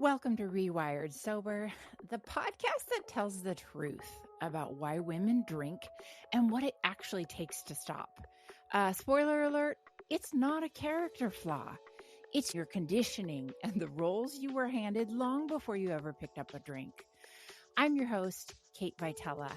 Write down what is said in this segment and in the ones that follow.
Welcome to Rewired Sober, the podcast that tells the truth about why women drink and what it actually takes to stop. Spoiler alert, it's not a character flaw. It's your conditioning and the roles you were handed long before you ever picked up a drink. I'm your host, Kate Vitella.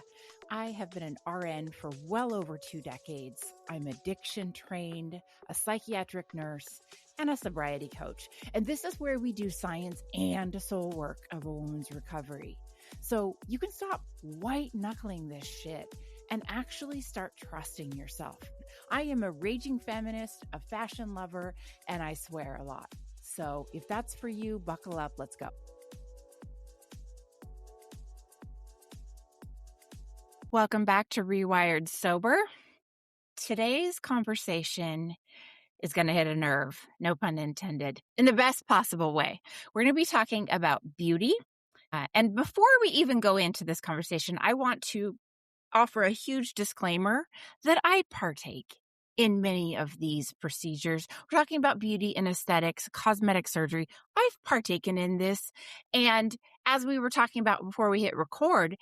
I have been an RN for well over 2 decades. I'm addiction trained, a psychiatric nurse, and a sobriety coach. And this is where we do science and soul work of a woman's recovery. So you can stop white knuckling this shit and actually start trusting yourself. I am a raging feminist, a fashion lover, and I swear a lot. So if that's for you, buckle up, let's go. Welcome back to Rewired Sober. Today's conversation is going to hit a nerve, no pun intended, in the best possible way. We're going to be talking about beauty. And before we even go into this conversation, I want to offer a huge disclaimer that I partake in many of these procedures. We're talking about beauty and aesthetics, cosmetic surgery. I've partaken in this. And as we were talking about before we hit record,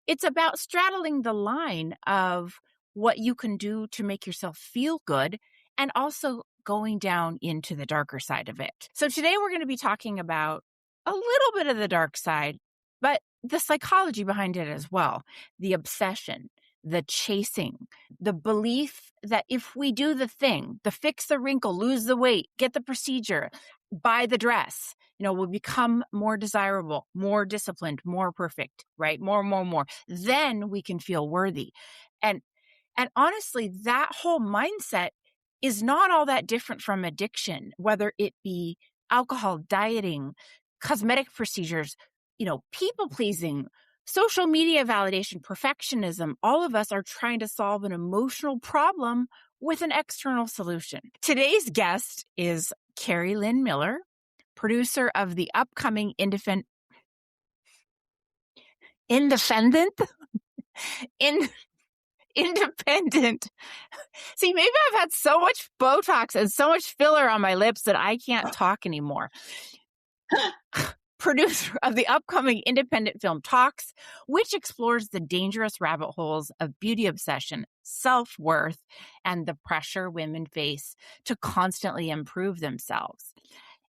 it's about straddling the line of what you can do to make yourself feel good and also going down into the darker side of it. So today we're going to be talking about a little bit of the dark side, but the psychology behind it as well, the obsession, the chasing, the belief that if we do the thing, the fix the wrinkle, lose the weight, get the procedure, buy the dress, we'll become more desirable, more disciplined, more perfect, right? More. Then we can feel worthy. And honestly, that whole mindset is not all that different from addiction, whether it be alcohol, dieting, cosmetic procedures, people pleasing, social media validation, perfectionism. All of us are trying to solve an emotional problem with an external solution. Today's guest is Kerri Lynn Miller, producer of the upcoming Independent. See, maybe I've had so much Botox and so much filler on my lips that I can't talk anymore. Producer of the upcoming independent film TOX, which explores the dangerous rabbit holes of beauty obsession, self-worth, and the pressure women face to constantly improve themselves.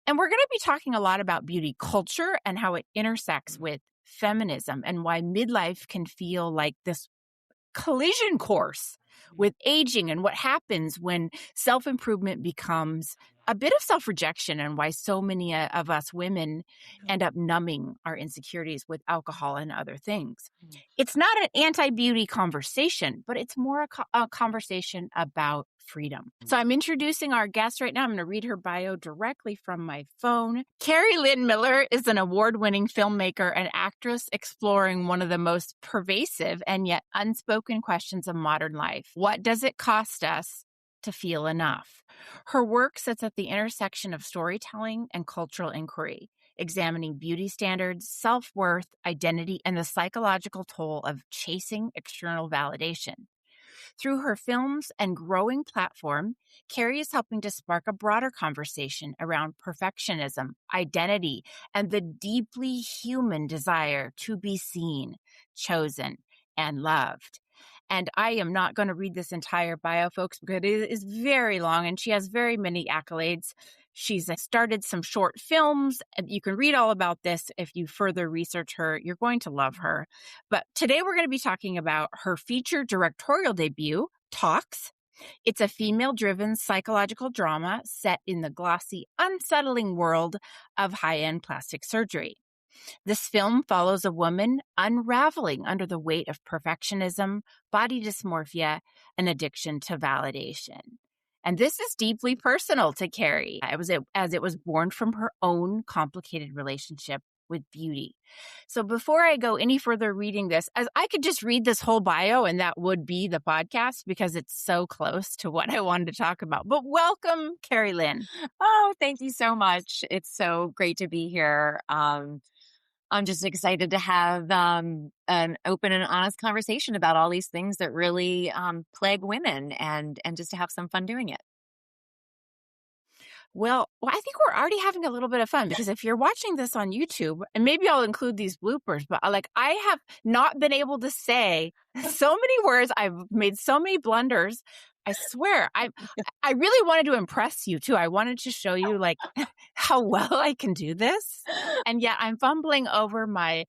And we're going to be talking a lot about beauty culture and how it intersects with feminism and why midlife can feel like this collision course with aging and what happens when self-improvement becomes a bit of self-rejection and why so many of us women end up numbing our insecurities with alcohol and other things. It's not an anti-beauty conversation, but it's more a conversation about freedom. So I'm introducing our guest right now. I'm going to read her bio directly from my phone. Kerri Lynn Miller is an award-winning filmmaker and actress exploring one of the most pervasive and yet unspoken questions of modern life. What does it cost us to feel enough? Her work sits at the intersection of storytelling and cultural inquiry, examining beauty standards, self-worth, identity, and the psychological toll of chasing external validation. Through her films and growing platform, Kerri is helping to spark a broader conversation around perfectionism, identity, and the deeply human desire to be seen, chosen, and loved. And I am not going to read this entire bio, folks, because it is very long and she has very many accolades. She's started some short films, and you can read all about this if you further research her. You're going to love her. But today we're going to be talking about her feature directorial debut, TOX. It's a female-driven psychological drama set in the glossy, unsettling world of high-end plastic surgery. This film follows a woman unraveling under the weight of perfectionism, body dysmorphia, and addiction to validation. And this is deeply personal to Kerri, as it was born from her own complicated relationship with beauty. So before I go any further reading this, as I could just read this whole bio and that would be the podcast because it's so close to what I wanted to talk about. But welcome, Kerri Lynn. Oh, thank you so much. It's so great to be here. I'm just excited to have an open and honest conversation about all these things that really plague women and just to have some fun doing it. Well, I think we're already having a little bit of fun because if you're watching this on YouTube, and maybe I'll include these bloopers, but like I have not been able to say so many words. I've made so many blunders. I swear, I really wanted to impress you too. I wanted to show you like how well I can do this. And yet I'm fumbling over my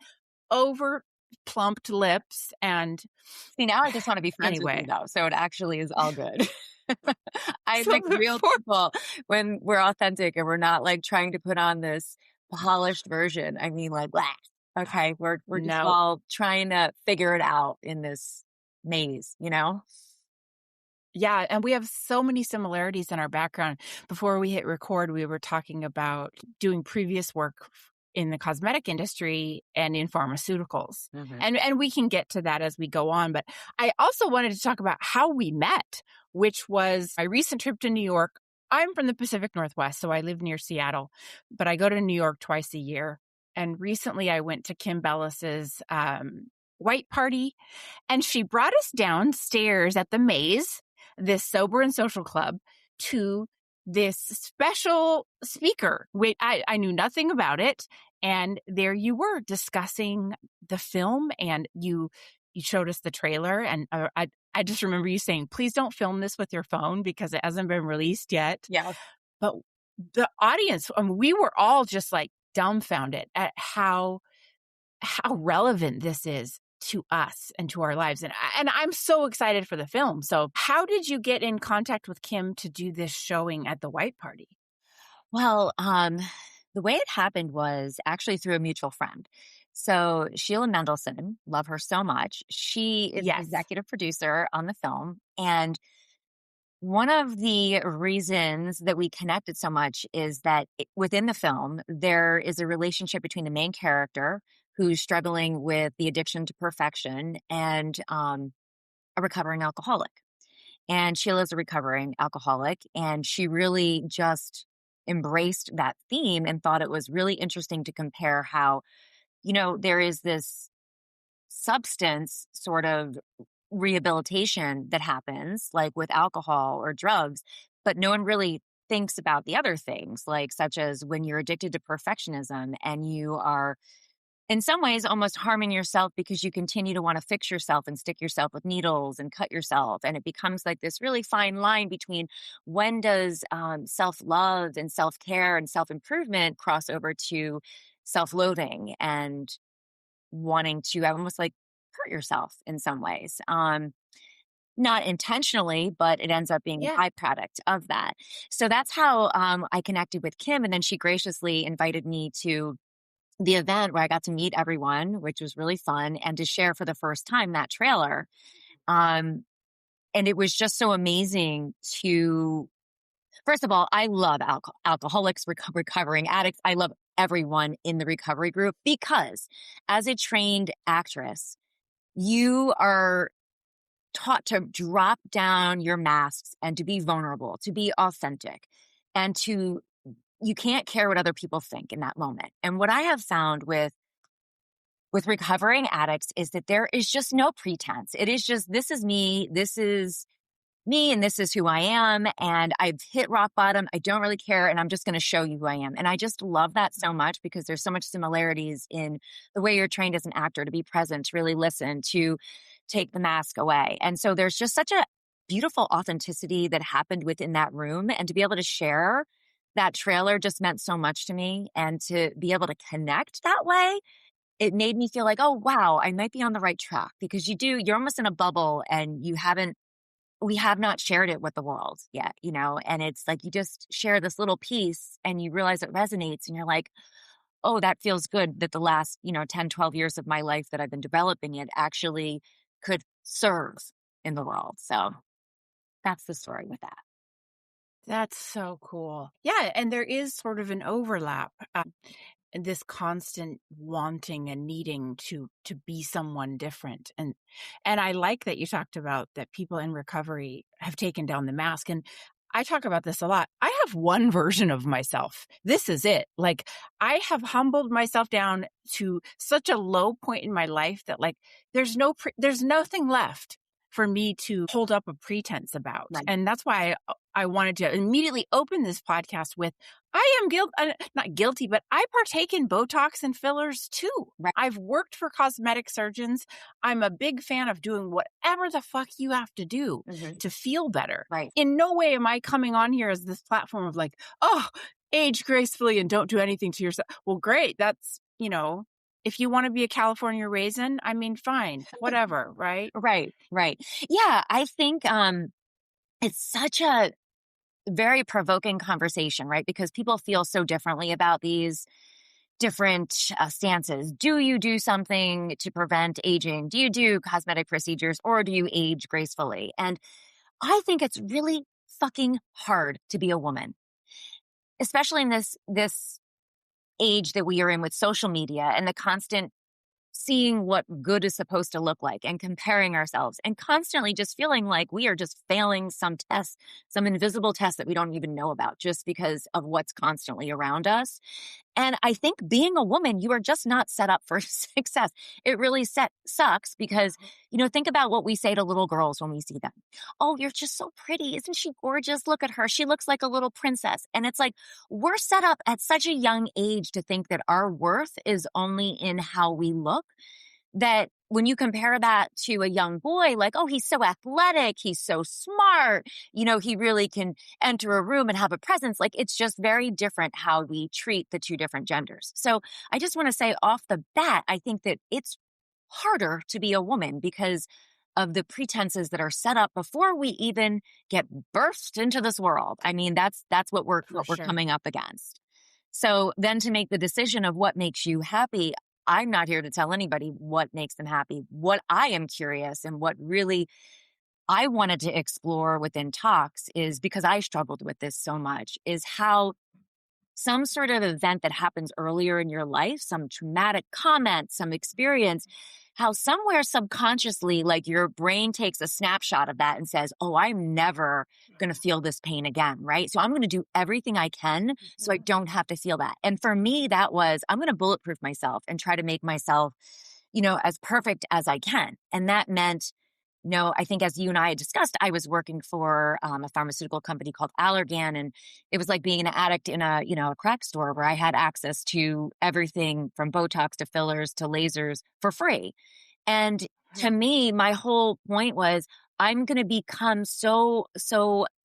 over plumped lips. And See, now I just want to be friends with you anyway, though. So it actually is all good. I so like real before, people when we're authentic and we're not like trying to put on this polished version. I mean, like, blah. Okay, we're just no, all trying to figure it out in this maze, you know? yeah, and we have so many similarities in our background. Before we hit record, we were talking about doing previous work in the cosmetic industry and in pharmaceuticals. Hmm. And we can get to that as we go on, but I also wanted to talk about how we met, which was my recent trip to New York. I'm from the Pacific Northwest, so I live near Seattle, but I go to New York twice a year. And recently I went to Kim Bellis's white party, and she brought us downstairs at the Maze, this sober and social club, to this special speaker. Wait, I knew nothing about it. And there you were discussing the film, and you showed us the trailer. And I just remember you saying, please don't film this with your phone because it hasn't been released yet. Yeah. But the audience, we were all just like dumbfounded at how relevant this is to us and to our lives. And I'm so excited for the film. So how did you get in contact with Kim to do this showing at the white party? Well, the way it happened was actually through a mutual friend. So Sheila Mendelson, love her so much. She is the Yes. executive producer on the film. And one of the reasons that we connected so much is that within the film, there is a relationship between the main character who's struggling with the addiction to perfection and a recovering alcoholic. And Sheila's a recovering alcoholic, and she really just embraced that theme and thought it was really interesting to compare how, there is this substance sort of rehabilitation that happens, like with alcohol or drugs, but no one really thinks about the other things, like such as when you're addicted to perfectionism and you are in some ways almost harming yourself because you continue to want to fix yourself and stick yourself with needles and cut yourself. And it becomes like this really fine line between when does self-love and self-care and self-improvement cross over to self-loathing and wanting to almost like hurt yourself in some ways. Not intentionally, but it ends up being a Yeah. byproduct of that. So that's how I connected with Kim. And then she graciously invited me to the event where I got to meet everyone, which was really fun, and to share for the first time that trailer. And it was just so amazing to, first of all, I love alcoholics, recovering addicts. I love everyone in the recovery group because as a trained actress, you are taught to drop down your masks and to be vulnerable, to be authentic, and you can't care what other people think in that moment. And what I have found with recovering addicts is that there is just no pretense. It is just, this is me, and this is who I am. And I've hit rock bottom. I don't really care. And I'm just going to show you who I am. And I just love that so much because there's so much similarities in the way you're trained as an actor to be present, to really listen, to take the mask away. And so there's just such a beautiful authenticity that happened within that room. And to be able to share that trailer just meant so much to me. And to be able to connect that way, it made me feel like, oh, wow, I might be on the right track because you're almost in a bubble and we have not shared it with the world yet, and it's like you just share this little piece and you realize it resonates and you're like, oh, that feels good that the last, 10, 12 years of my life that I've been developing it actually could serve in the world. So that's the story with that. That's so cool. Yeah. And there is sort of an overlap. This constant wanting and needing to be someone different. And I like that you talked about that people in recovery have taken down the mask. And I talk about this a lot. I have one version of myself. This is it. Like I have humbled myself down to such a low point in my life that like there's nothing left for me to hold up a pretense about. Right. And that's why I wanted to immediately open this podcast with I am not guilty, but I partake in Botox and fillers too. Right. I've worked for cosmetic surgeons. I'm a big fan of doing whatever the fuck you have to do Mhm. to feel better. Right. In no way am I coming on here as this platform of like, oh, age gracefully and don't do anything to yourself. Well, great. That's, if you want to be a California raisin, I mean, fine, whatever, right? Right. Right. Yeah. I think it's such a very provoking conversation, right? Because people feel so differently about these different stances. Do you do something to prevent aging? Do you do cosmetic procedures or do you age gracefully? And I think it's really fucking hard to be a woman, especially in this age that we are in with social media and the constant seeing what good is supposed to look like and comparing ourselves and constantly just feeling like we are just failing some test, some invisible test that we don't even know about just because of what's constantly around us. And I think being a woman, you are just not set up for success. It really sucks because, think about what we say to little girls when we see them. Oh, you're just so pretty. Isn't she gorgeous? Look at her. She looks like a little princess. And it's like, we're set up at such a young age to think that our worth is only in how we look, that when you compare that to a young boy, like, oh, he's so athletic, he's so smart, he really can enter a room and have a presence. Like, it's just very different how we treat the two different genders. So I just want to say off the bat, I think that it's harder to be a woman because of the pretenses that are set up before we even get birthed into this world. I mean, that's what we're Sure. coming up against. So then to make the decision of what makes you happy, I'm not here to tell anybody what makes them happy. What I am curious and what really I wanted to explore within TOX is, because I struggled with this so much, is how some sort of event that happens earlier in your life, some traumatic comment, some experience, how somewhere subconsciously, like your brain takes a snapshot of that and says, oh, I'm never going to feel this pain again, right? So I'm going to do everything I can so I don't have to feel that. And for me, that was, I'm going to bulletproof myself and try to make myself, as perfect as I can. And that meant, I think as you and I had discussed, I was working for a pharmaceutical company called Allergan, and it was like being an addict in a crack store where I had access to everything from Botox to fillers to lasers for free. And to me, my whole point was I'm going to become so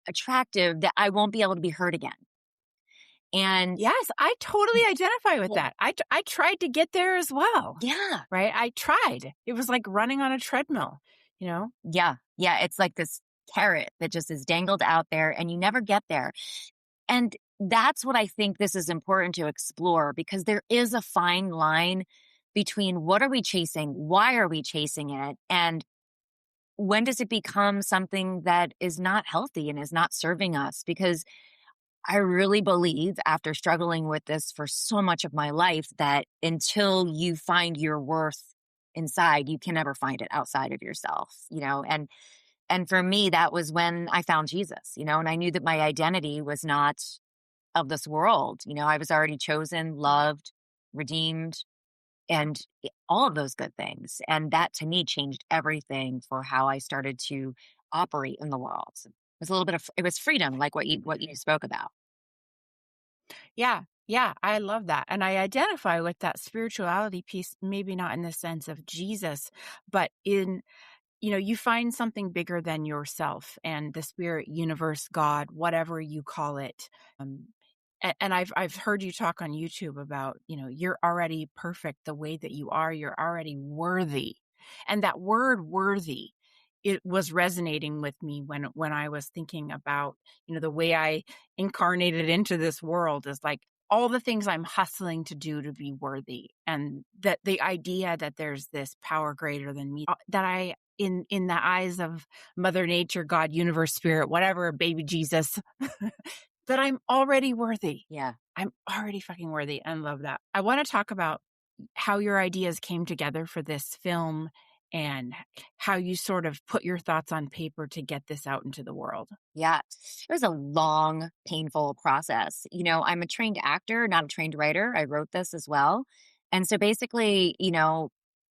attractive that I won't be able to be hurt again. And yes, I totally identify with that. I tried to get there as well. Yeah. Right. I tried. It was like running on a treadmill, Yeah. Yeah. It's like this carrot that just is dangled out there and you never get there. And that's what I think this is important to explore, because there is a fine line between what are we chasing? Why are we chasing it? And when does it become something that is not healthy and is not serving us? Because I really believe, after struggling with this for so much of my life, that until you find your worth inside, you can never find it outside of yourself, and for me, that was when I found Jesus, and I knew that my identity was not of this world. I was already chosen, loved, redeemed, and all of those good things. And that to me changed everything for how I started to operate in the world. It was a little bit of, it was freedom, like what you spoke about. Yeah. Yeah. I love that. And I identify with that spirituality piece, maybe not in the sense of Jesus, but in, you find something bigger than yourself and the spirit, universe, God, whatever you call it. And I've heard you talk on YouTube about, you're already perfect the way that you are. You're already worthy. And that word worthy, it was resonating with me when I was thinking about, the way I incarnated into this world is like all the things I'm hustling to do to be worthy. And that the idea that there's this power greater than me, that I, in the eyes of Mother Nature, God, universe, spirit, whatever, baby Jesus, that I'm already worthy. Yeah. I'm already fucking worthy. I love that. I want to talk about how your ideas came together for this film and how you sort of put your thoughts on paper to get this out into the world. Yeah. It was a long, painful process. I'm a trained actor, not a trained writer. I wrote this as well. And so basically,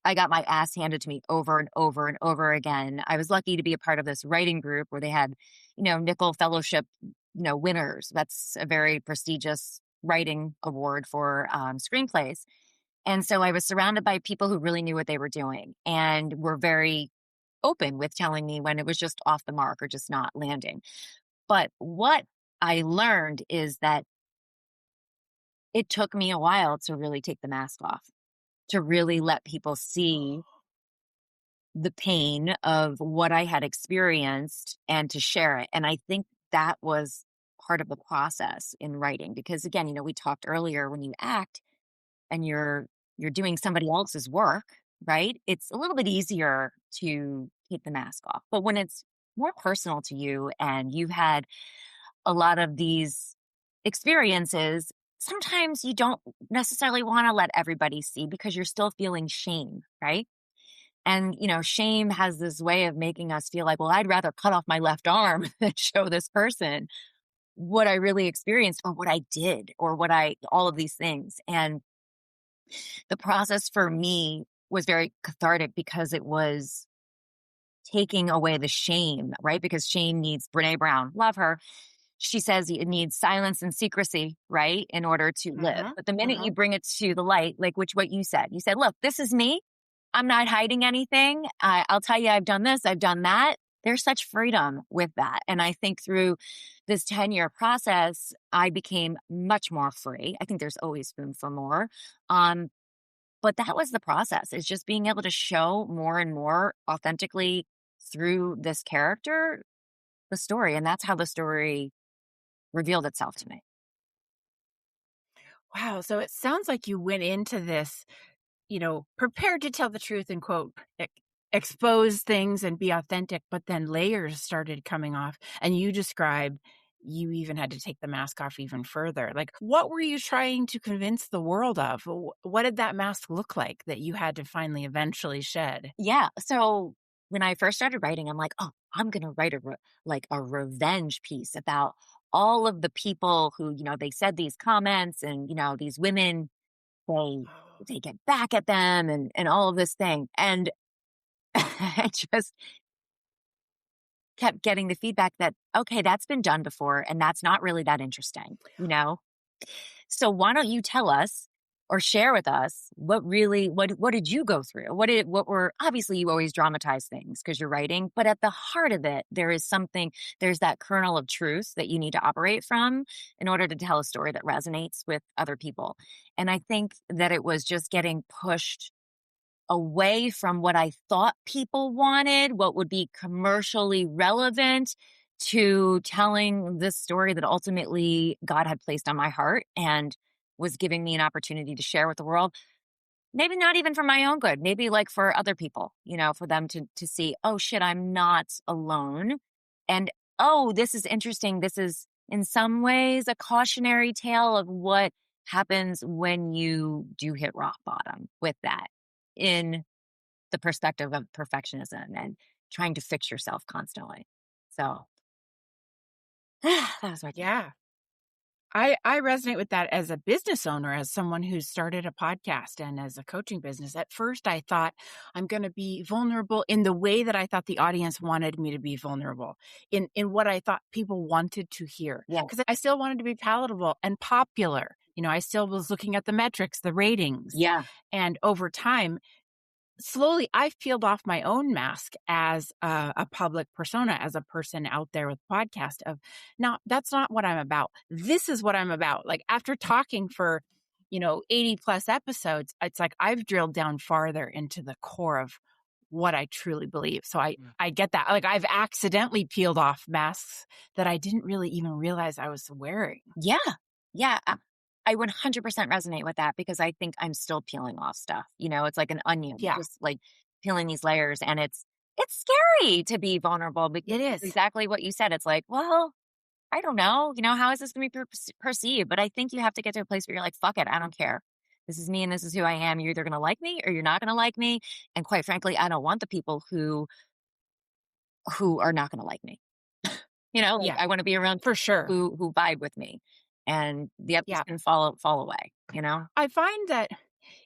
I got my ass handed to me over and over and over again. I was lucky to be a part of this writing group where they had, Nickel Fellowship, winners. That's a very prestigious writing award for screenplays. And so I was surrounded by people who really knew what they were doing and were very open with telling me when it was just off the mark or just not landing. But what I learned is that it took me a while to really take the mask off, to really let people see the pain of what I had experienced and to share it. And I think that was part of the process in writing because again, we talked earlier when you act and you're doing somebody else's work, right? It's a little bit easier to take the mask off. But when it's more personal to you and you've had a lot of these experiences, sometimes you don't necessarily want to let everybody see because you're still feeling shame, right? And, shame has this way of making us feel like, well, I'd rather cut off my left arm than show this person what I really experienced or what I did or all of these things. And the process for me was very cathartic because it was taking away the shame, right? Because shame needs Brene Brown, love her. She says it needs silence and secrecy, right? In order to live. Uh-huh. But the minute Uh-huh. you bring it to the light, like what you said, look, this is me. I'm not hiding anything. I'll tell you, I've done this, I've done that. There's such freedom with that. And I think through this 10-year process, I became much more free. I think there's always room for more. But that was the process, is just being able to show more and more authentically through this character, the story. And that's how the story revealed itself to me. Wow. So it sounds like you went into this, prepared to tell the truth and quote, expose things and be authentic, but then layers started coming off. And you described you even had to take the mask off even further. Like, what were you trying to convince the world of? What did that mask look like that you had to finally eventually shed? Yeah. So when I first started writing, I'm like, oh, I'm going to write a revenge piece about all of the people who, they said these comments and, these women, they, they get back at them and all of this thing. And I just kept getting the feedback that, okay, that's been done before and that's not really that interesting. So why don't you tell us or share with us what did you go through? What were, obviously you always dramatize things because you're writing, but at the heart of it, there's that kernel of truth that you need to operate from in order to tell a story that resonates with other people. And I think that it was just getting pushed away from what I thought people wanted, what would be commercially relevant, to telling this story that ultimately God had placed on my heart and was giving me an opportunity to share with the world. Maybe not even for my own good, maybe like for other people, for them to see, oh shit, I'm not alone. And oh, this is interesting. This is in some ways a cautionary tale of what happens when you do hit rock bottom with that, in the perspective of perfectionism and trying to fix yourself constantly. So that was my take. Yeah. I resonate with that as a business owner, as someone who started a podcast and as a coaching business. At first, I thought I'm going to be vulnerable in the way that I thought the audience wanted me to be vulnerable, in what I thought people wanted to hear, Yeah. because I still wanted to be palatable and popular. I still was looking at the metrics, the ratings. Yeah. And over time, slowly I've peeled off my own mask as a public persona, as a person out there with podcast of, no, that's not what I'm about. This is what I'm about. Like, after talking for, 80 plus episodes, it's like I've drilled down farther into the core of what I truly believe. So I get that. Like, I've accidentally peeled off masks that I didn't really even realize I was wearing. Yeah. Yeah. I 100% resonate with that because I think I'm still peeling off stuff. It's like an onion, Yeah, just like peeling these layers. And it's scary to be vulnerable because it it's is. exactly what you said. It's like, well, I don't know. How is this going to be perceived? But I think you have to get to a place where you're like, fuck it. I don't care. This is me and this is who I am. You're either going to like me or you're not going to like me. And quite frankly, I don't want the people who are not going to like me. Like Yeah, I want to be around for sure. who vibe with me, and the others Yeah. can fall away. I find that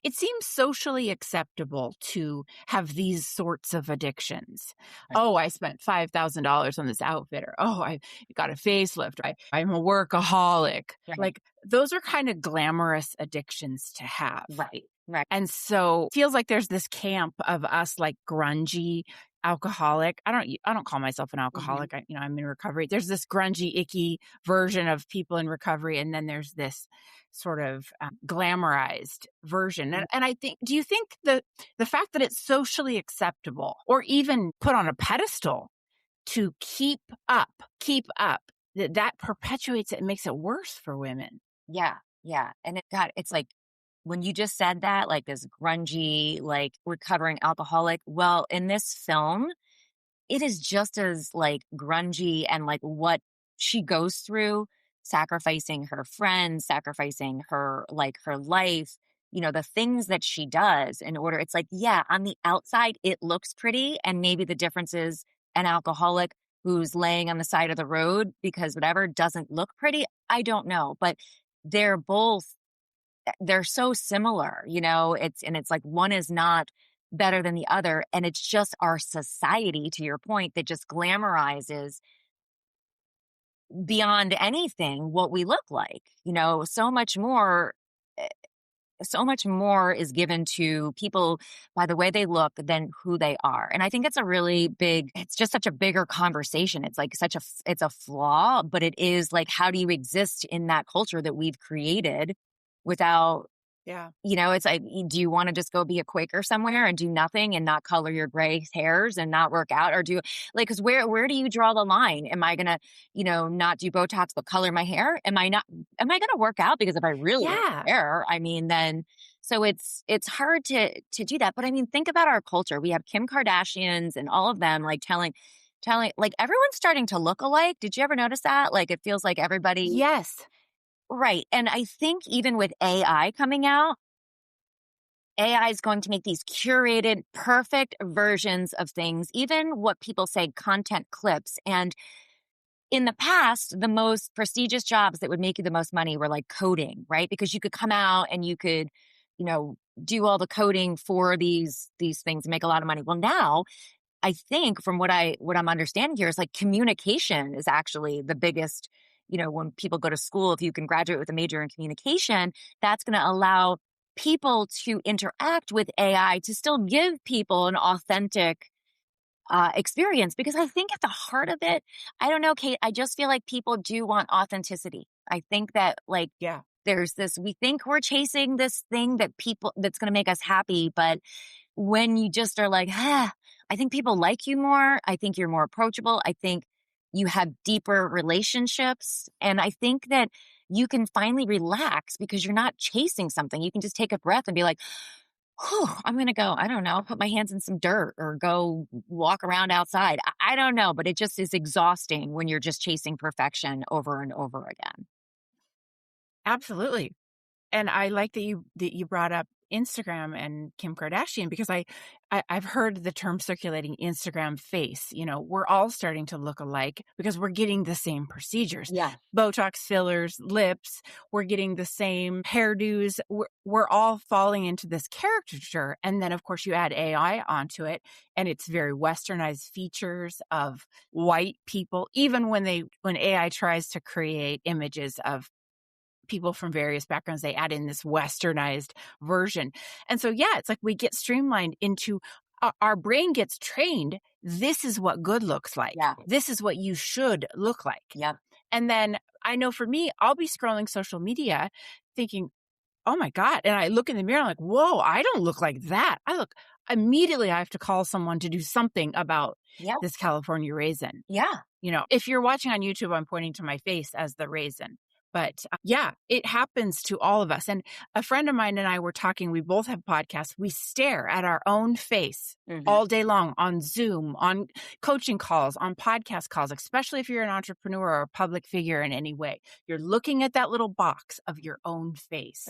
It seems socially acceptable to have these sorts of addictions. Right. Oh, I spent $5,000 on this outfit, or oh, I got a facelift. I'm a workaholic. Right. Like those are kind of glamorous addictions to have. Right. Right. And so it feels like there's this camp of us like grungy alcoholic. I don't call myself an Mhm. alcoholic. I'm in recovery. There's this grungy, icky version of people in recovery. And then there's this sort of glamorized version. And I think, do you think the fact that it's socially acceptable or even put on a pedestal to keep up, that perpetuates it and makes it worse for women? Yeah. Yeah. And it's like when you just said that, like this grungy, like recovering alcoholic. Well, in this film, it is just as like grungy and like what she goes through, sacrificing her friends, sacrificing her life, the things that she does in order. It's like, yeah, on the outside, it looks pretty. And maybe the difference is an alcoholic who's laying on the side of the road because whatever doesn't look pretty. I don't know, but they're both they're so similar, it's like one is not better than the other. And it's just our society, to your point, that just glamorizes beyond anything what we look like, eh, so much more is given to people by the way they look than who they are. And I think it's just such a bigger conversation. It's like it's a flaw, but it is like, how do you exist in that culture that we've created without Yeah. it's like, do you want to just go be a Quaker somewhere and do nothing and not color your gray hairs and not work out? Or because where do you draw the line? Am I going to, not do Botox, but color my hair? Am I going to work out? Because if I really Yeah. care, I mean, then, so it's hard to do that. But I mean, think about our culture. We have Kim Kardashians and all of them like telling, like everyone's starting to look alike. Did you ever notice that? Like, it feels like everybody. Yes. Right. And I think even with AI coming out, AI is going to make these curated, perfect versions of things, even what people say content clips. And in the past, the most prestigious jobs that would make you the most money were like coding, right? Because you could come out and you could, do all the coding for these things and make a lot of money. Well, now I think from what I'm understanding here is like communication is actually the biggest, when people go to school, if you can graduate with a major in communication, that's going to allow people to interact with AI to still give people an authentic experience. Because I think at the heart of it, I don't know, Kate, I just feel like people do want authenticity. I think that like Yeah. there's we think we're chasing this thing that's going to make us happy, but when you just are like, I think people like you more. I think you're more approachable. I think you have deeper relationships. And I think that you can finally relax because you're not chasing something. You can just take a breath and be like, whew, I'm going to go, I don't know, put my hands in some dirt or go walk around outside. I don't know, but it just is exhausting when you're just chasing perfection over and over again. Absolutely. And I like that you brought up Instagram and Kim Kardashian, because I've heard the term circulating, Instagram face. We're all starting to look alike because we're getting the same procedures. Yeah. Botox, fillers, lips, we're getting the same hairdos. We're all falling into this caricature. And then of course you add AI onto it, and it's very westernized features of white people, even when AI tries to create images of people from various backgrounds, they add in this westernized version. And so, yeah, it's like we get streamlined into our brain gets trained. This is what good looks like. Yeah. This is what you should look like. Yep. And then I know for me, I'll be scrolling social media thinking, oh my God. And I look in the mirror, I'm like, whoa, I don't look like that. Immediately I have to call someone to do something about this California raisin. Yeah. If you're watching on YouTube, I'm pointing to my face as the raisin. But yeah, it happens to all of us. And a friend of mine and I were talking, we both have podcasts. We stare at our own face all day long on Zoom, on coaching calls, on podcast calls, especially if you're an entrepreneur or a public figure in any way. You're looking at that little box of your own face.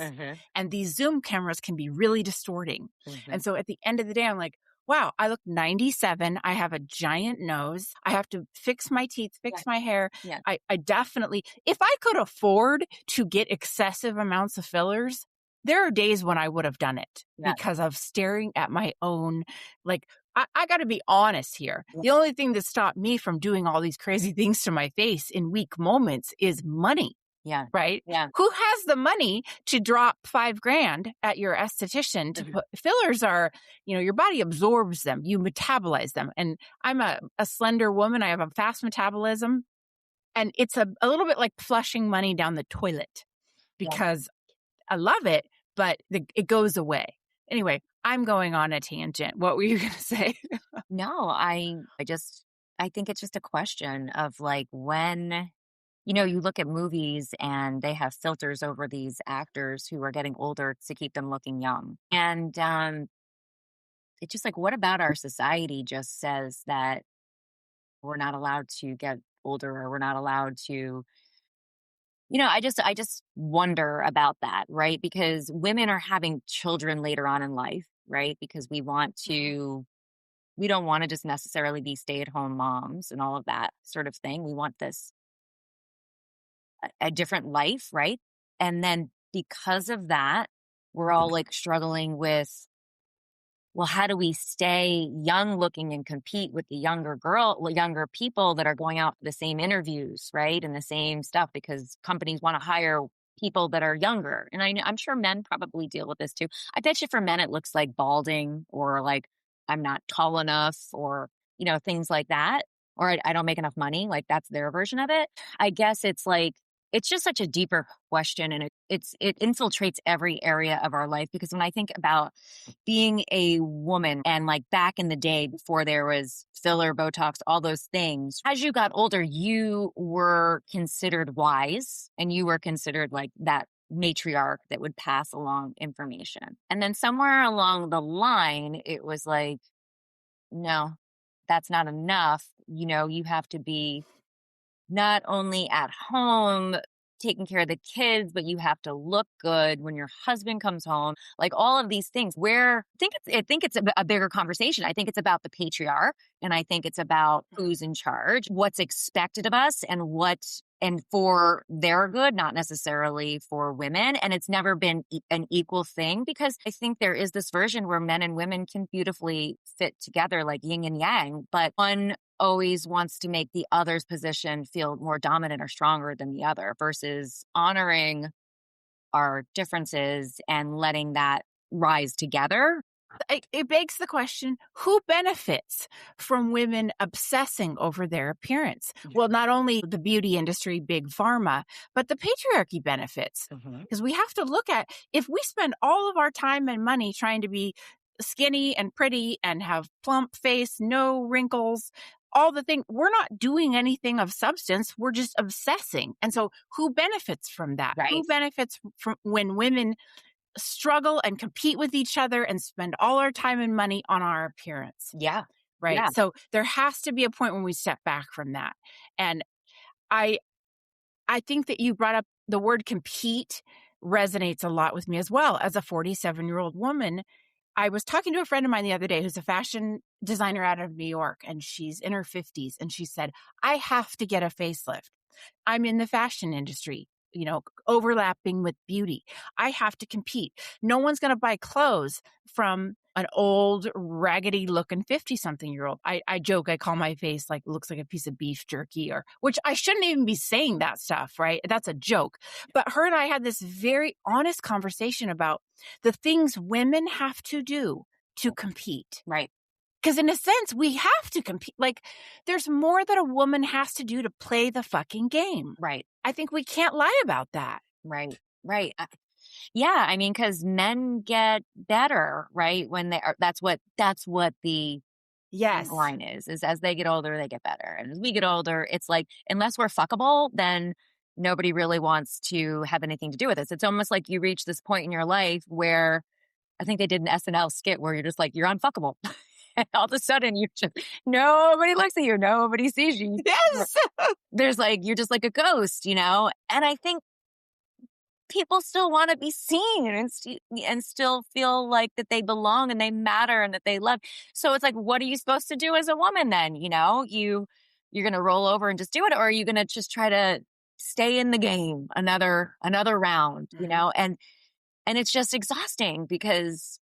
And these Zoom cameras can be really distorting. And so at the end of the day, I'm like, wow, I look 97. I have a giant nose. I have to fix my teeth, fix my hair. Yeah. I definitely, if I could afford to get excessive amounts of fillers, there are days when I would have done it Yeah. because of staring at my own, like, I got to be honest here. Yeah. The only thing that stopped me from doing all these crazy things to my face in weak moments is money. Yeah. Right? Yeah. Who has the money to drop $5,000 at your esthetician to put fillers are, your body absorbs them, you metabolize them. And I'm a slender woman. I have a fast metabolism. And it's a little bit like flushing money down the toilet Yeah. because I love it, but it goes away. Anyway, I'm going on a tangent. What were you going to say? No, I think it's just a question of like when, you look at movies and they have filters over these actors who are getting older to keep them looking young. And it's just like, what about our society just says that we're not allowed to get older or we're not allowed to, I just wonder about that, right? Because women are having children later on in life, right? Because we don't want to just necessarily be stay-at-home moms and all of that sort of thing. We want a different life, right? And then because of that, we're all like struggling with, well, how do we stay young looking and compete with the younger people that are going out for the same interviews, right? And the same stuff because companies want to hire people that are younger. And I'm sure men probably deal with this too. I bet you for men, it looks like balding or like I'm not tall enough or, things like that. Or I don't make enough money. Like that's their version of it. I guess it's like, it's just such a deeper question and it infiltrates every area of our life because when I think about being a woman and like back in the day before there was filler, Botox, all those things, as you got older, you were considered wise and you were considered like that matriarch that would pass along information. And then somewhere along the line, it was like, no, that's not enough. You have to be not only at home taking care of the kids, but you have to look good when your husband comes home. Like all of these things where I think it's a bigger conversation. I think it's about the patriarch and I think it's about who's in charge, what's expected of us and for their good, not necessarily for women. And it's never been an equal thing because I think there is this version where men and women can beautifully fit together like yin and yang, but one always wants to make the other's position feel more dominant or stronger than the other versus honoring our differences and letting that rise together. It begs the question, who benefits from women obsessing over their appearance? Well, not only the beauty industry, big pharma, but the patriarchy benefits. Because we have to look at, if we spend all of our time and money trying to be skinny and pretty and have plump face, no wrinkles, all the things, we're not doing anything of substance. We're just obsessing. And so who benefits from that? Right. Who benefits from when women struggle and compete with each other and spend all our time and money on our appearance? Yeah. Right. Yeah. So there has to be a point when we step back from that. And I think that you brought up the word compete resonates a lot with me as well. As a 47-year-old woman, I was talking to a friend of mine the other day who's a fashion designer out of New York, and she's in her 50s. And she said, I have to get a facelift. I'm in the fashion industry, overlapping with beauty. I have to compete. No one's going to buy clothes from an old, raggedy looking 50-something-year-old. I joke, I call my face like, looks like a piece of beef jerky, which I shouldn't even be saying that stuff, right? That's a joke. But her and I had this very honest conversation about the things women have to do to compete. Right. Because in a sense, we have to compete. Like, there's more that a woman has to do to play the fucking game. Right. I think we can't lie about that. Right. Right. Yeah. I mean, because men get better, right? When they are, that's what the line is as they get older, they get better. And as we get older, it's like, unless we're fuckable, then nobody really wants to have anything to do with us. It's almost like you reach this point in your life where I think they did an SNL skit where you're just like, you're unfuckable. And all of a sudden nobody looks at you. Nobody sees you. Yes. There's like, you're just like a ghost, And I think people still want to be seen and still feel like that they belong and they matter and that they love. So it's like, what are you supposed to do as a woman then? You're going to roll over and just do it, or are you going to just try to stay in the game another round, And And it's just exhausting because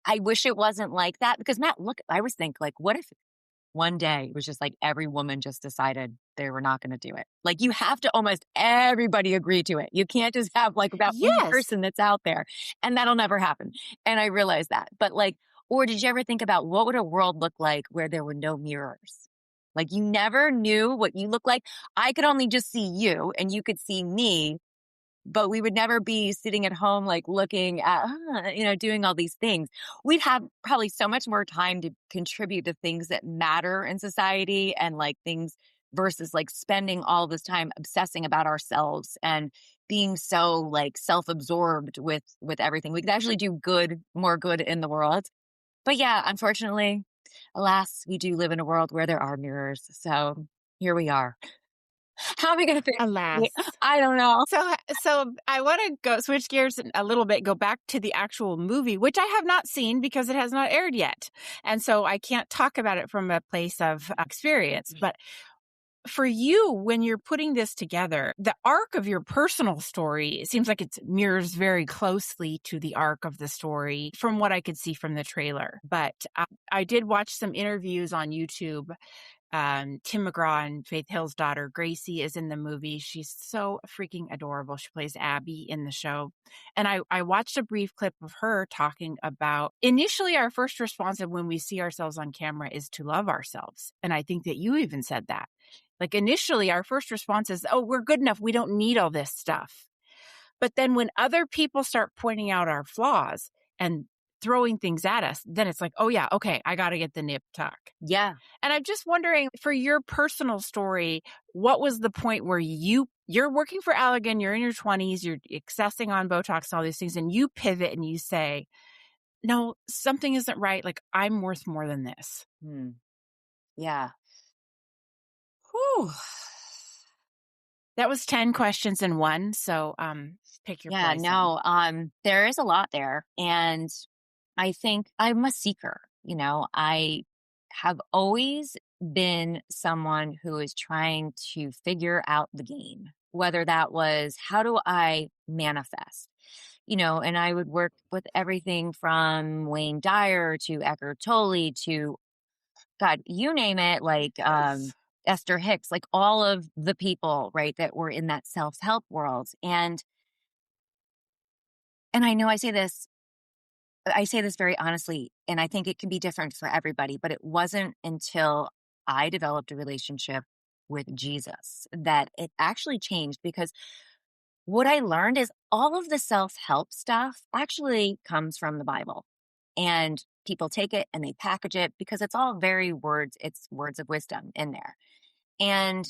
I wish it wasn't like that. Because Matt, look, I always think like, what if one day it was just like every woman just decided they were not going to do it? Like you have to almost everybody agree to it. You can't just have like about one Yes. person that's out there, and that'll never happen. And I realize that. But like, or did you ever think about what would a world look like where there were no mirrors? Like you never knew what you look like. I could only just see you and you could see me, but we would never be sitting at home, like looking at, doing all these things. We'd have probably so much more time to contribute to things that matter in society and like things versus like spending all this time obsessing about ourselves and being so like self-absorbed with everything. We could actually do more good in the world. But yeah, unfortunately, alas, we do live in a world where there are mirrors. So here we are. How are we going to fix it? Alas. I don't know. So I want to go switch gears a little bit, go back to the actual movie, which I have not seen because it has not aired yet. And so I can't talk about it from a place of experience. But for you, when you're putting this together, the arc of your personal story, it seems like it mirrors very closely to the arc of the story from what I could see from the trailer. But I did watch some interviews on YouTube. Tim McGraw and Faith Hill's daughter, Gracie, is in the movie. She's so freaking adorable. She plays Abby in the show. And I watched a brief clip of her talking about initially our first response when we see ourselves on camera is to love ourselves. And I think that you even said that. Like initially our first response is, oh, we're good enough. We don't need all this stuff. But then when other people start pointing out our flaws and throwing things at us, then it's like, oh yeah, okay, I got to get the nip tuck. Yeah. And I'm just wondering, for your personal story, what was the point where you're working for Allergan, you're in your 20s, you're accessing on Botox and all these things, and you pivot and you say, no, something isn't right. Like I'm worth more than this. Yeah. Whew. That was 10 questions in one. So pick your Yeah, poison. no, there is a lot there. And I think I'm a seeker. I have always been someone who is trying to figure out the game, whether that was how do I manifest? And I would work with everything from Wayne Dyer to Eckhart Tolle to God, you name it, like Esther Hicks, like all of the people, right, that were in that self-help world. And I know I say this very honestly, and I think it can be different for everybody, but it wasn't until I developed a relationship with Jesus that it actually changed, because what I learned is all of the self-help stuff actually comes from the Bible. And people take it and they package it because it's all it's words of wisdom in there. And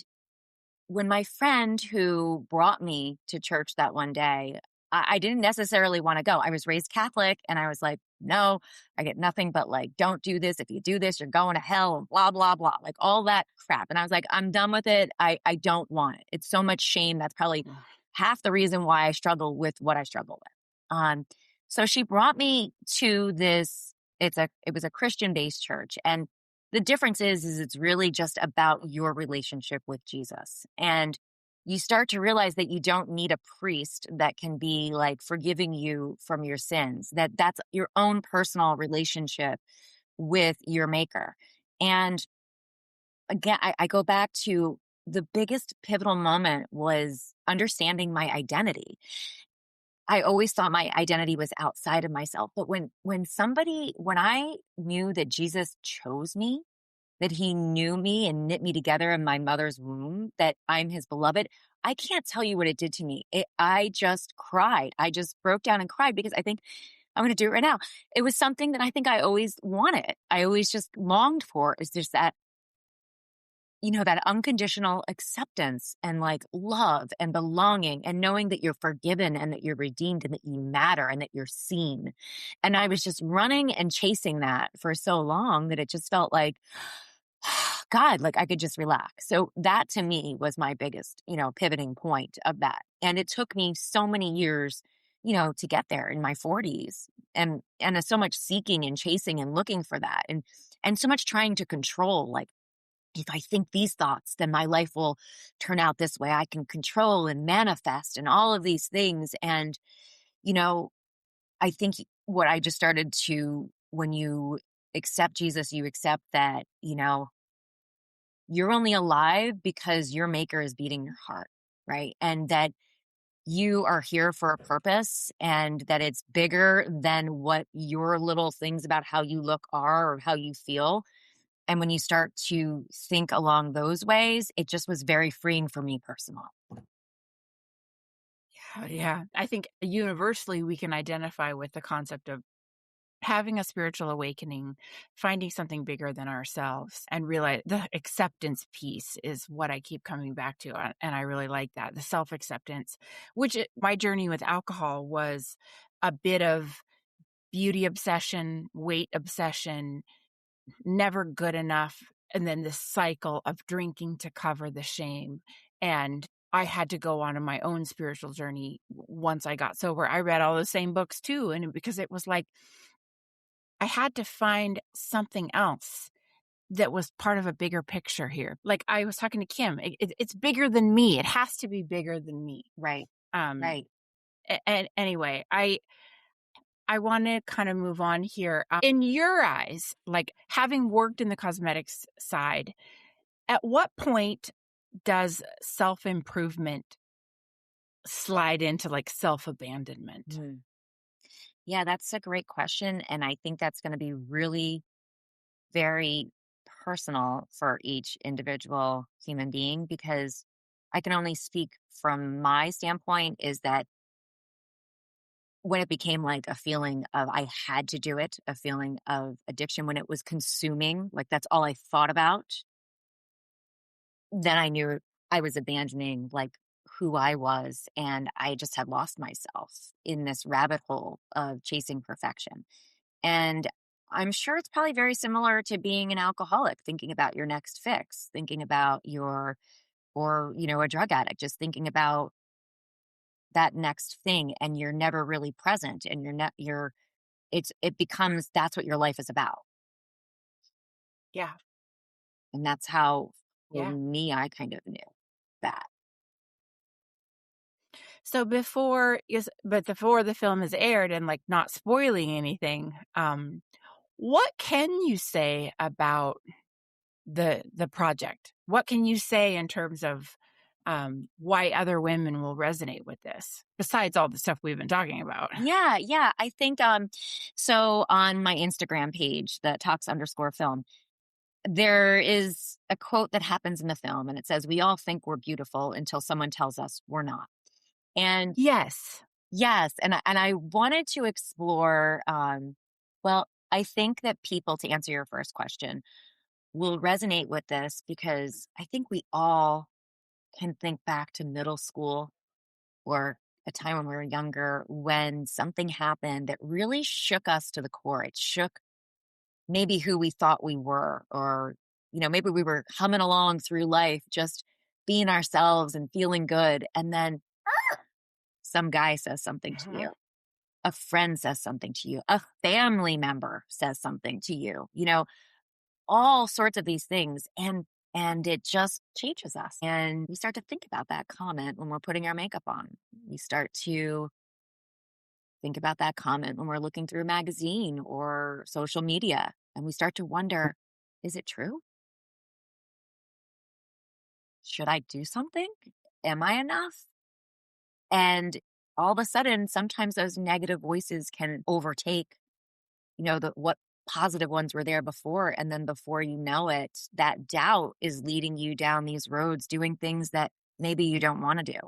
when my friend who brought me to church that one day, I didn't necessarily want to go. I was raised Catholic and I was like, no, I get nothing but like, don't do this. If you do this, you're going to hell and blah, blah, blah, like all that crap. And I was like, I'm done with it. I don't want it. It's so much shame. That's probably half the reason why I struggle with what I struggle with. So she brought me to this, it was a Christian-based church. And the difference is it's really just about your relationship with Jesus. And you start to realize that you don't need a priest that can be like forgiving you from your sins, that's your own personal relationship with your maker. And again, I go back to the biggest pivotal moment was understanding my identity. I always thought my identity was outside of myself. But when I knew that Jesus chose me, that he knew me and knit me together in my mother's womb, that I'm his beloved, I can't tell you what it did to me. I just cried. I just broke down and cried because I think I'm going to do it right now. It was something that I think I always wanted. I always just longed for, is just that, that unconditional acceptance and like love and belonging and knowing that you're forgiven and that you're redeemed and that you matter and that you're seen. And I was just running and chasing that for so long that it just felt like, God, like I could just relax. So that to me was my biggest, pivoting point of that. And it took me so many years, to get there in my 40s and so much seeking and chasing and looking for that and so much trying to control, like, if I think these thoughts, then my life will turn out this way. I can control and manifest and all of these things. And, I think what I just started to, when you accept Jesus, you accept that, you're only alive because your maker is beating your heart, right? And that you are here for a purpose and that it's bigger than what your little things about how you look are or how you feel. And when you start to think along those ways, it just was very freeing for me personally. Yeah. I think universally we can identify with the concept of having a spiritual awakening, finding something bigger than ourselves, and realize the acceptance piece is what I keep coming back to. And I really like that, the self acceptance, my journey with alcohol was a bit of beauty obsession, weight obsession, never good enough. And then this cycle of drinking to cover the shame. And I had to go on my own spiritual journey once I got sober. I read all the same books too. And because it was like, I had to find something else that was part of a bigger picture here. Like I was talking to Kim, it's bigger than me. It has to be bigger than me. Right. Um, Right. and anyway, I want to kind of move on here. In your eyes, like having worked in the cosmetics side, at what point does self-improvement slide into like self-abandonment? Mhm. Yeah, that's a great question. And I think that's going to be really very personal for each individual human being because I can only speak from my standpoint is that when it became like a feeling of I had to do it, a feeling of addiction, when it was consuming, like that's all I thought about, then I knew I was abandoning like who I was. And I just had lost myself in this rabbit hole of chasing perfection. And I'm sure it's probably very similar to being an alcoholic, thinking about your next fix, thinking about a drug addict, just thinking about that next thing and you're never really present and it becomes that's what your life is about. Yeah. And that's how for Yeah. me I kind of knew that. So before the film is aired and like not spoiling anything, what can you say about the project? What can you say in terms of why other women will resonate with this, besides all the stuff we've been talking about? Yeah, yeah. I think so on my Instagram page, the TOX_film, there is a quote that happens in the film and it says, "We all think we're beautiful until someone tells us we're not." And Yes. yes, and I wanted to explore well, I think that people, to answer your first question, will resonate with this because I think we all can think back to middle school or a time when we were younger when something happened that really shook us to the core. It shook maybe who we thought we were, or, maybe we were humming along through life, just being ourselves and feeling good. And then some guy says something to Mhm. you, a friend says something to you, a family member says something to you, all sorts of these things. And it just changes us. And we start to think about that comment when we're putting our makeup on. We start to think about that comment when we're looking through a magazine or social media. And we start to wonder, is it true? Should I do something? Am I enough? And all of a sudden, sometimes those negative voices can overtake, what positive ones were there before. And then before you know it, that doubt is leading you down these roads, doing things that maybe you don't want to do.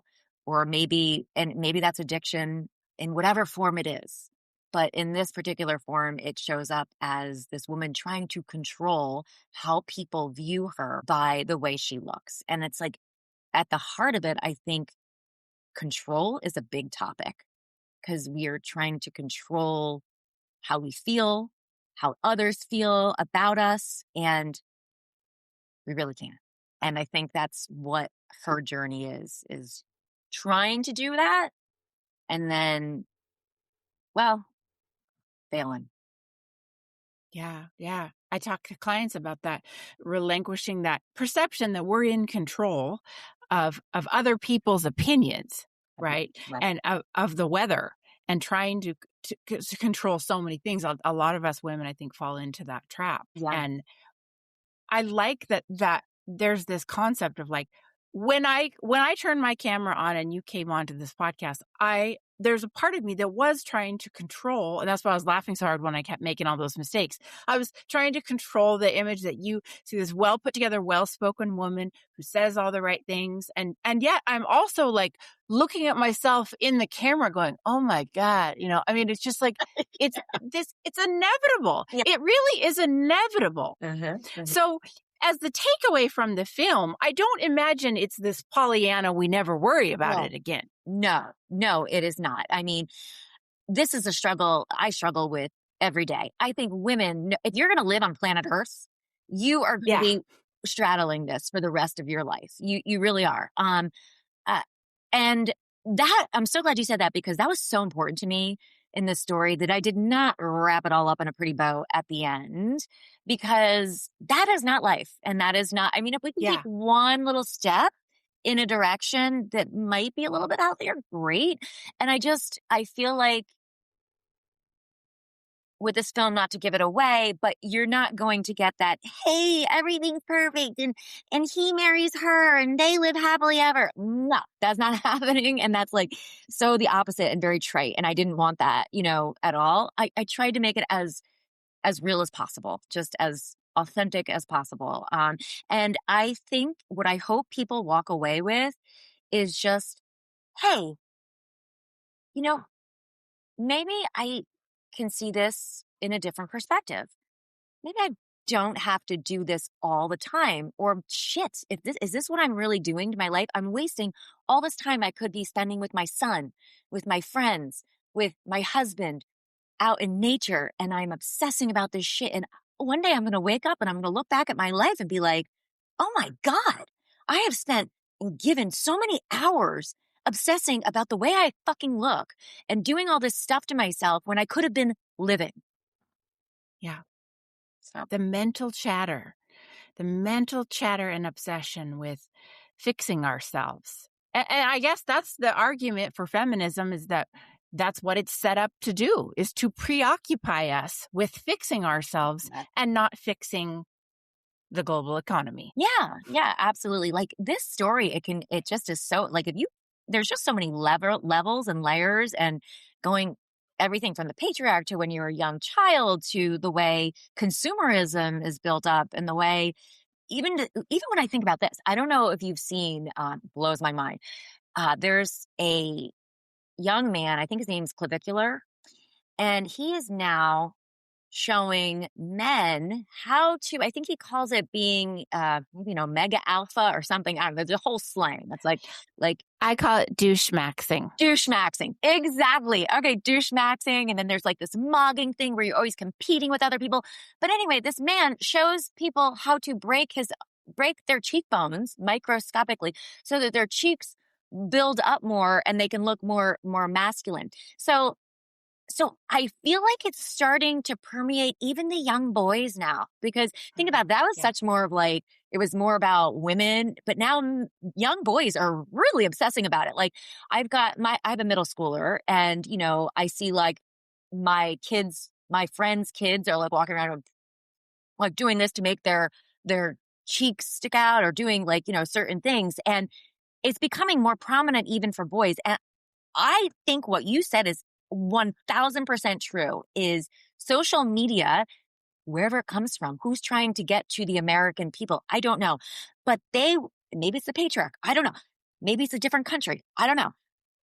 Or maybe that's addiction in whatever form it is. But in this particular form, it shows up as this woman trying to control how people view her by the way she looks. And it's like at the heart of it, I think control is a big topic because we are trying to control how we feel, how others feel about us, and we really can't. And I think that's what her journey is trying to do that and then, well, failing. Yeah, yeah. I talk to clients about that, relinquishing that perception that we're in control of other people's opinions, right? Right. And of the weather and trying to control so many things. A lot of us women, I think, fall into that trap. Yeah. And I like that there's this concept of like, when I turned my camera on and you came onto this podcast, there's a part of me that was trying to control, and that's why I was laughing so hard when I kept making all those mistakes. I was trying to control the image that you see, this well put together, well-spoken woman who says all the right things. And yet I'm also like looking at myself in the camera going, oh my God, I mean, it's just like, it's inevitable. Yeah. It really is inevitable. So as the takeaway from the film, I don't imagine it's this Pollyanna, we never worry about it again. No, it is not. I mean, this is a struggle I struggle with every day. I think women, if you're going to live on planet Earth, you are going to be straddling this for the rest of your life. You really are. And that, I'm so glad you said that, because that was so important to me in this story, that I did not wrap it all up in a pretty bow at the end, because that is not life. And that is not, I mean, if we can take one little step in a direction that might be a little bit healthier, great. And I feel like with this film, not to give it away, but you're not going to get that, hey, everything's perfect and he marries her and they live happily ever. No, that's not happening. And that's like so the opposite and very trite. And I didn't want that, at all. I tried to make it as real as possible, just as authentic as possible. And I think what I hope people walk away with is just, hey, maybe I can see this in a different perspective. Maybe I don't have to do this all the time. Or shit, is this what I'm really doing to my life? I'm wasting all this time I could be spending with my son, with my friends, with my husband, out in nature, and I'm obsessing about this shit. And one day I'm going to wake up and I'm going to look back at my life and be like, oh my God, I have spent and given so many hours obsessing about the way I fucking look and doing all this stuff to myself when I could have been living. Yeah. So the mental chatter and obsession with fixing ourselves. And I guess that's the argument for feminism, is that that's what it's set up to do, is to preoccupy us with fixing ourselves and not fixing the global economy. Yeah, absolutely. Like this story, it just is so, like, there's just so many levels and layers, and going everything from the patriarch to when you're a young child to the way consumerism is built up, and the way even when I think about this, I don't know if you've seen, blows my mind. There's a young man, I think his name's Clavicular, and he is now showing men how to, I think he calls it being, mega alpha or something. I don't know. There's a whole slang. That's like I call it douche-maxing. Douche-maxing. Exactly. Okay. Douche-maxing. And then there's like this mugging thing where you're always competing with other people. But anyway, this man shows people how to break their cheekbones microscopically so that their cheeks build up more and they can look more masculine. So I feel like it's starting to permeate even the young boys now, because think about it, that was such more of like, it was more about women, but now young boys are really obsessing about it. Like I have a middle schooler, and, I see like my friends' kids are like walking around like doing this to make their cheeks stick out, or doing like, certain things. And it's becoming more prominent even for boys. And I think what you said is 1000% true, is social media, wherever it comes from, who's trying to get to the American people, I don't know. But maybe it's the patriarch. I don't know. Maybe it's a different country. I don't know.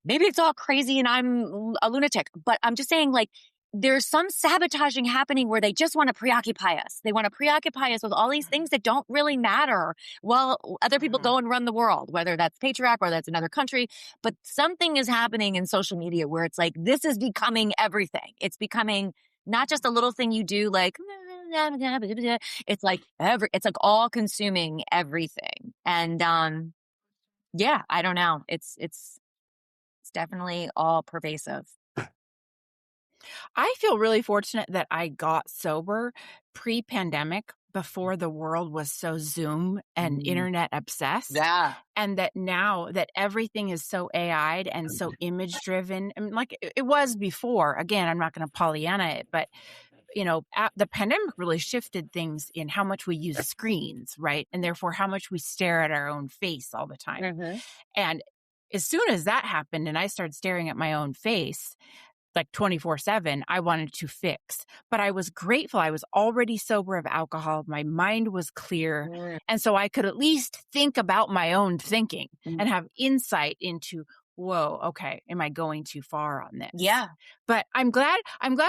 Maybe it's all crazy and I'm a lunatic. But I'm just saying, like, there's some sabotaging happening where they just want to preoccupy us. They want to preoccupy us with all these things that don't really matter while other people go and run the world, whether that's patriarch or that's another country. But something is happening in social media where it's like, this is becoming everything. It's becoming not just a little thing you do, like, it's like it's like all consuming everything. And, I don't know. It's definitely all pervasive. I feel really fortunate that I got sober pre-pandemic, before the world was so Zoom and internet obsessed. Yeah. And that now that everything is so AI'd and so image driven, I mean, like it was before. Again, I'm not going to Pollyanna it, but the pandemic really shifted things in how much we use screens, right? And therefore how much we stare at our own face all the time. Mm-hmm. And as soon as that happened and I started staring at my own face, like 24/7, I wanted to fix. But I was grateful. I was already sober of alcohol. My mind was clear. And so I could at least think about my own thinking and have insight into, whoa, okay, am I going too far on this? Yeah. But I'm glad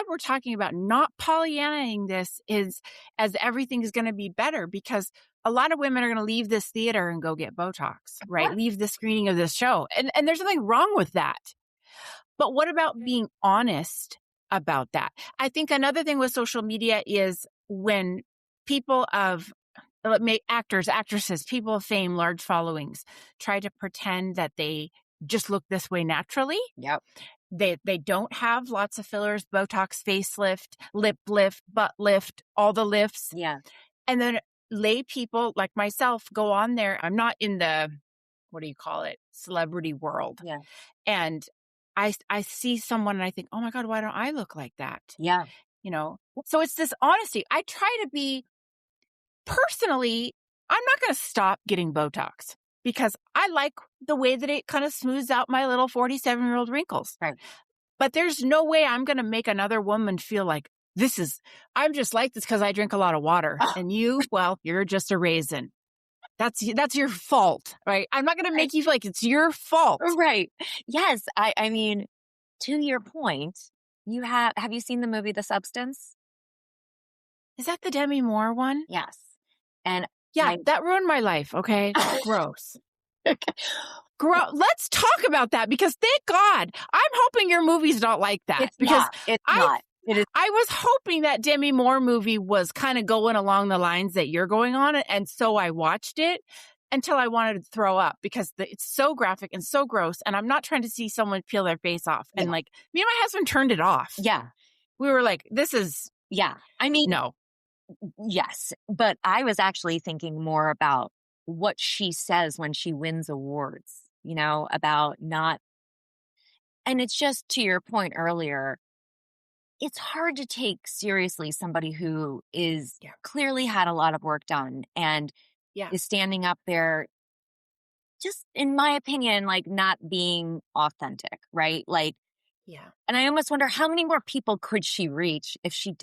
we're talking about not Pollyannaing this as everything is going to be better, because a lot of women are going to leave this theater and go get Botox, right? Leave the screening of this show. And there's nothing wrong with that. But what about being honest about that? I think another thing with social media is when people of actors, actresses, people of fame, large followings try to pretend that they just look this way naturally. Yep. They don't have lots of fillers, Botox, facelift, lip lift, butt lift, all the lifts. Yeah. And then lay people like myself go on there. I'm not in the, what do you call it, celebrity world. Yeah. And I see someone and I think, oh my God, why don't I look like that? Yeah. So it's this honesty. I try to be personally, I'm not going to stop getting Botox because I like the way that it kind of smooths out my little 47-year-old wrinkles. Right. But there's no way I'm going to make another woman feel like I'm just like this because I drink a lot of water. And you're just a raisin. That's your fault, right? I'm not going to make you feel like it's your fault. Right. Yes. I mean, to your point, have you seen the movie The Substance? Is that the Demi Moore one? Yes. And that ruined my life. Okay. Gross. Let's talk about that, because thank God, I'm hoping your movie's not like that. It's not. It is. I was hoping that Demi Moore movie was kind of going along the lines that you're going on. And so I watched it until I wanted to throw up, because it's so graphic and so gross. And I'm not trying to see someone peel their face off. And like me and my husband turned it off. Yeah. We were like, this is. Yeah. I mean, no. Yes. But I was actually thinking more about what she says when she wins awards, about not. And it's just to your point earlier, it's hard to take seriously somebody who is clearly had a lot of work done and is standing up there, just in my opinion, like not being authentic, right? Like, and I almost wonder how many more people could she reach if she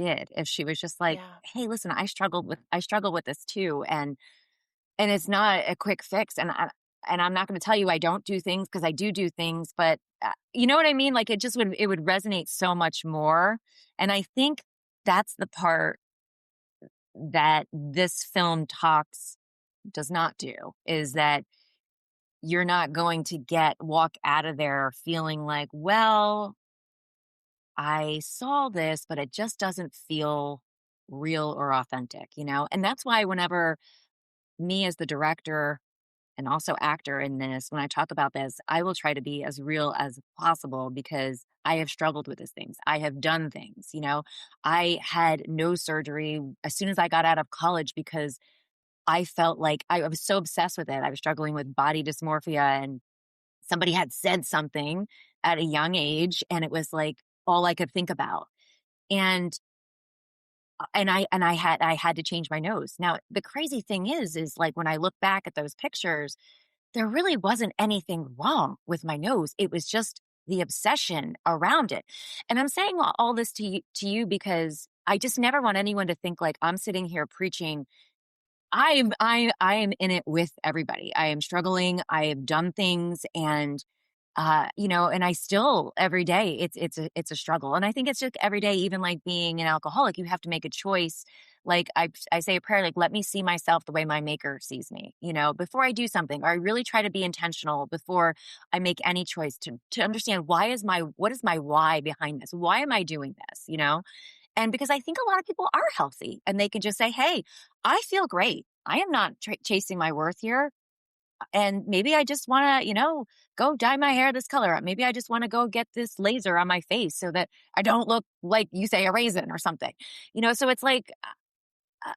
was just like, hey, listen, I struggle with this too. And it's not a quick fix. And I'm not going to tell you I don't do things, because I do things, but you know what I mean? Like it would resonate so much more. And I think that's the part that this film TOX does not do, is that you're not going to walk out of there feeling like, well, I saw this, but it just doesn't feel real or authentic, And that's why whenever me as the director and also actor in this, when I talk about this, I will try to be as real as possible, because I have struggled with these things. I have done things, I had no surgery as soon as I got out of college, because I felt like I was so obsessed with it. I was struggling with body dysmorphia, and somebody had said something at a young age, and it was like all I could think about. And I had to change my nose. Now, the crazy thing is like when I look back at those pictures, there really wasn't anything wrong with my nose. It was just the obsession around it. And I'm saying all this to you because I just never want anyone to think like I'm sitting here preaching. I am in it with everybody. I am struggling. I have done things, and and I still every day it's a struggle. And I think it's just every day, even like being an alcoholic, you have to make a choice. Like I say a prayer, like, let me see myself the way my maker sees me, before I do something, or I really try to be intentional before I make any choice to understand what is my why behind this? Why am I doing this? And because I think a lot of people are healthy and they can just say, hey, I feel great. I am not chasing my worth here. And maybe I just want to, go dye my hair this color. Maybe I just want to go get this laser on my face so that I don't look like, you say, a raisin or something. So it's like,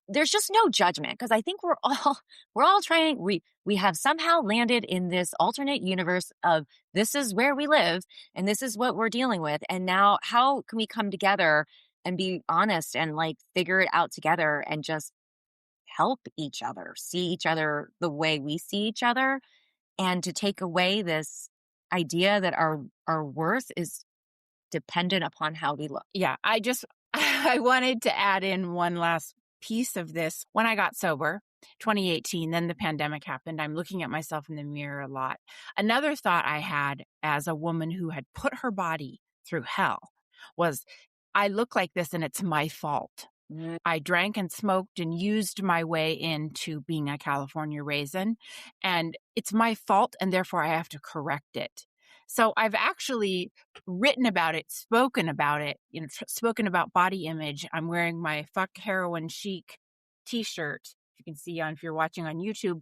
there's just no judgment, because I think we're all trying, we have somehow landed in this alternate universe of this is where we live and this is what we're dealing with. And now how can we come together and be honest and like figure it out together and just help each other, see each other the way we see each other, and to take away this idea that our worth is dependent upon how we look. Yeah, I wanted to add in one last piece of this. When I got sober, 2018, then the pandemic happened. I'm looking at myself in the mirror a lot. Another thought I had as a woman who had put her body through hell was, I look like this and it's my fault. I drank and smoked and used my way into being a California raisin, and it's my fault, and therefore I have to correct it. So I've actually written about it, spoken about it, spoken about body image. I'm wearing my Fuck Heroin Chic t-shirt. You can see if you're watching on YouTube,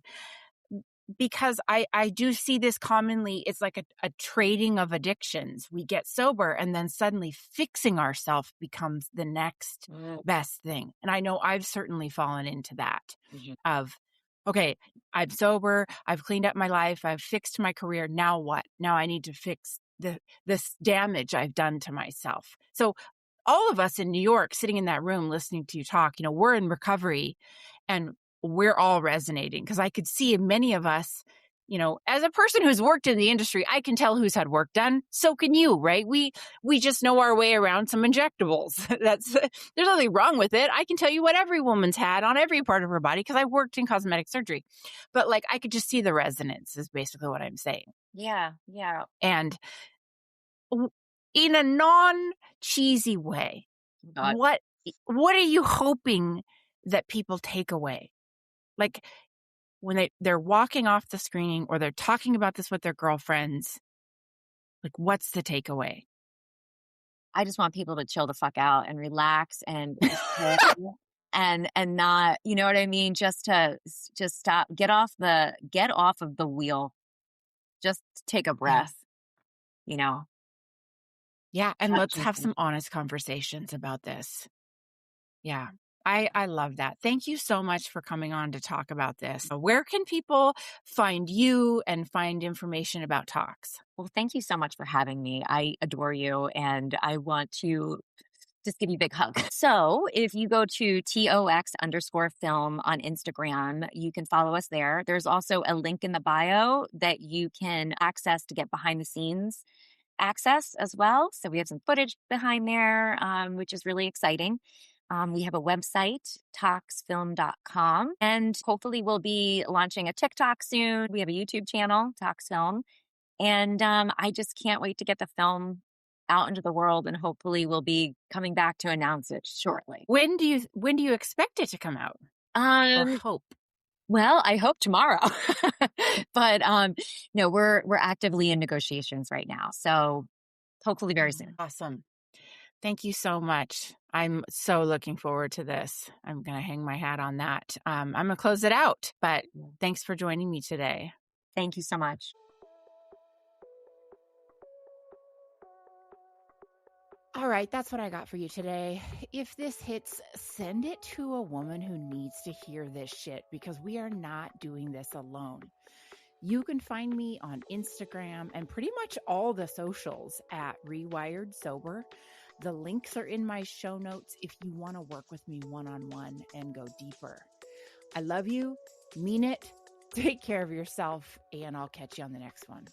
because I do see this commonly. It's like a trading of addictions. We get sober and then suddenly fixing ourselves becomes the next best thing. And I know I've certainly fallen into that of, okay, I'm sober, I've cleaned up my life, I've fixed my career. Now what? Now I need to fix this damage I've done to myself. So all of us in New York sitting in that room listening to you talk, we're in recovery and we're all resonating, because I could see many of us, as a person who's worked in the industry, I can tell who's had work done. So can you, right? We just know our way around some injectables. There's nothing wrong with it. I can tell you what every woman's had on every part of her body because I worked in cosmetic surgery. But like, I could just see the resonance is basically what I'm saying. Yeah. Yeah. And in a non-cheesy way, God. what are you hoping that people take away? Like when they're walking off the screening or they're talking about this with their girlfriends, like what's the takeaway? I just want people to chill the fuck out and relax and and not, you know what I mean? Just stop, get off of the wheel. Just take a breath, Yeah. And let's have some honest conversations about this. Yeah. I love that. Thank you so much for coming on to talk about this. Where can people find you and find information about TOX? Well, thank you so much for having me. I adore you, and I want to just give you a big hug. So if you go to TOX_film on Instagram, you can follow us there. There's also a link in the bio that you can access to get behind the scenes access as well. So we have some footage behind there, which is really exciting. We have a website, toxfilm.com, and hopefully we'll be launching a TikTok soon. We have a YouTube channel, TOX Film, and I just can't wait to get the film out into the world, and hopefully we'll be coming back to announce it shortly. When do you expect it to come out? Or hope? Well, I hope tomorrow, but no, we're actively in negotiations right now, so hopefully very soon. Awesome. Thank you so much. I'm so looking forward to this. I'm going to hang my hat on that. I'm going to close it out, but thanks for joining me today. Thank you so much. All right, that's what I got for you today. If this hits, send it to a woman who needs to hear this shit, because we are not doing this alone. You can find me on Instagram and pretty much all the socials at Rewired Sober. The links are in my show notes if you want to work with me one-on-one and go deeper. I love you, mean it, take care of yourself, and I'll catch you on the next one.